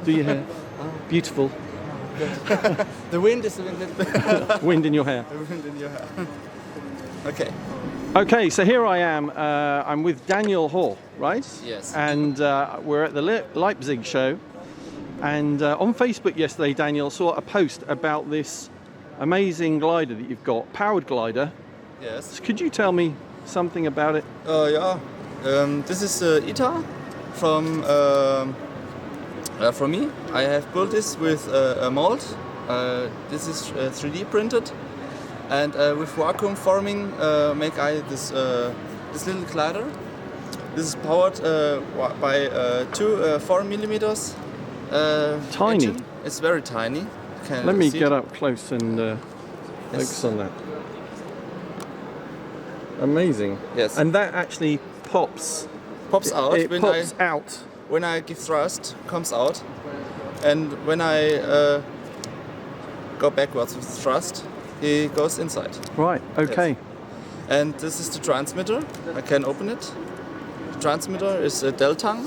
Do your hair. Beautiful. The wind is a little bit. Wind in your hair. The wind in your hair. Okay. Okay, so here I am. I'm with Daniel Hall, right? Yes. And we're at the Leipzig show. And on Facebook yesterday, Daniel saw a post about this amazing glider that you've got, powered glider. Yes. Could you tell me something about it? Yeah. This is ITA from me. I have built this with a mold. This is 3D printed, and with vacuum forming make I this little glider. This is powered by two 4 millimeters. Tiny. Engine. It's very tiny. Let me get up close and focus on that. Amazing. Yes. And that actually pops out. It pops out. When I give thrust, comes out, and when I go backwards with thrust, it goes inside. Right. Okay. Yes. And this is the transmitter. I can open it. The transmitter is a Deltang.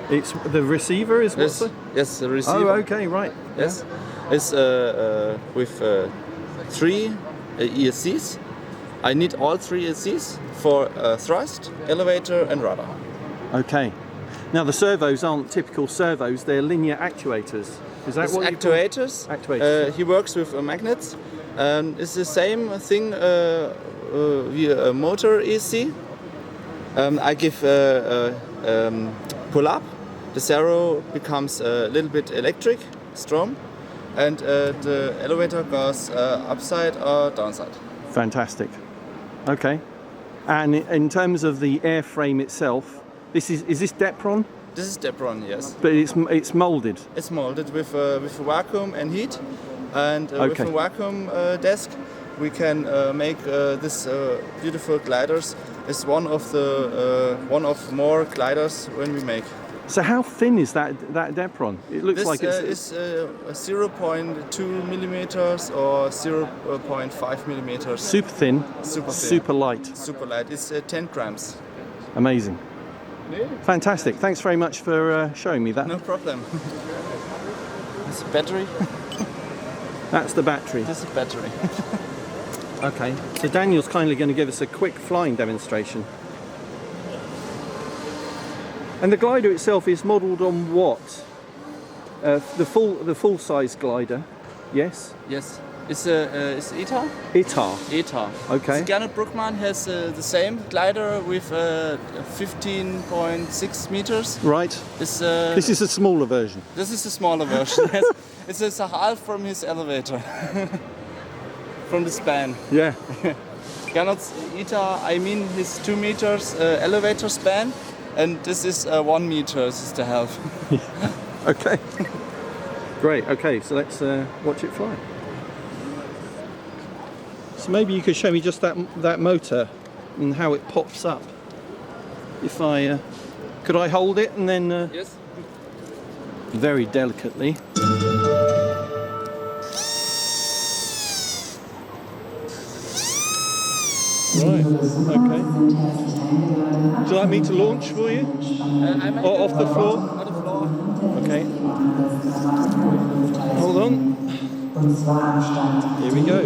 It's the receiver is what's Yes, the receiver. Oh, okay, right. Yes, yeah. It's with 3 ESCs. I need all 3 ESCs for thrust, elevator, and rudder. Okay. Now the servos aren't typical servos; they're linear actuators. Is that it's what actuators? Actuators. He works with magnets. It's the same thing via a motor ESC. I give pull up. The servo becomes a little bit electric, strom, and the elevator goes upside or downside. Fantastic. Okay. And in terms of the airframe itself, is this depron? This is depron, yes. But it's molded. It's molded with vacuum and heat, and with a vacuum desk, we can make this beautiful gliders. It's one of more gliders when we make. So how thin is that depron? It looks like it's 0.2 millimeters or 0.5 millimeters. Super thin. Super thin. Super light. Super light. It's 10 grams. Amazing. Yeah. Fantastic. Thanks very much for showing me that. No problem. It's a battery. That's the battery. This is a battery. Okay. So Daniel's kindly going to give us a quick flying demonstration. And the glider itself is modelled on what? The full size glider, yes? Yes. It's ITA. ITA. ITA. Okay. Gernot Bruckmann has the same glider with 15.6 meters. Right. This is a smaller version. This is a smaller version. Yes. It's a half from his elevator. From the span. Yeah. Gernot's ITA, I mean his 2 meters elevator span. And this is 1 meter, this is the half. Okay. Great, okay, so let's watch it fly. So maybe you could show me just that motor and how it pops up. If could I hold it and then... Yes. Very delicately. Right, okay. Would you like me to launch for you? Or off the floor? On the floor. Okay. Hold on. Here we go.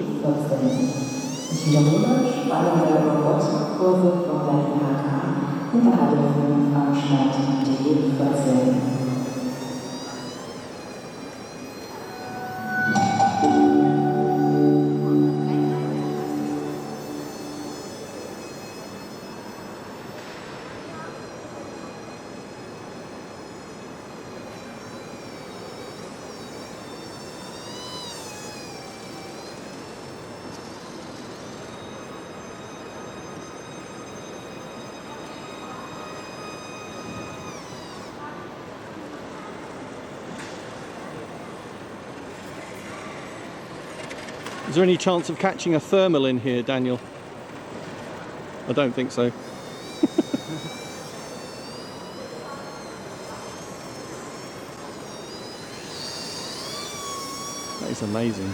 Is there any chance of catching a thermal in here, Daniel? I don't think so. That is amazing.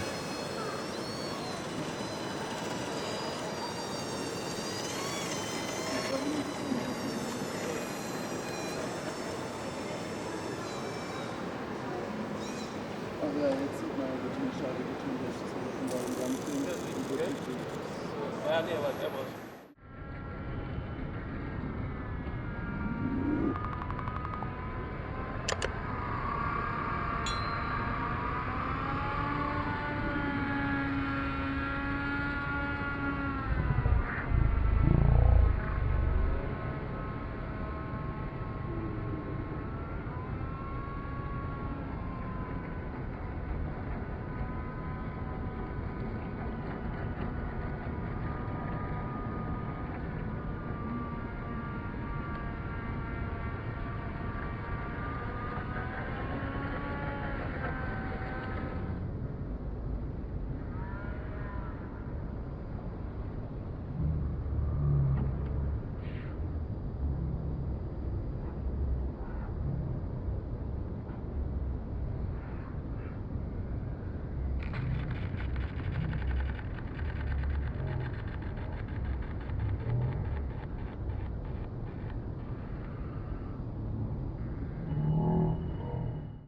Ja, jetzt sieht man die Scheibe getun, das ist in der Ja, nee, aber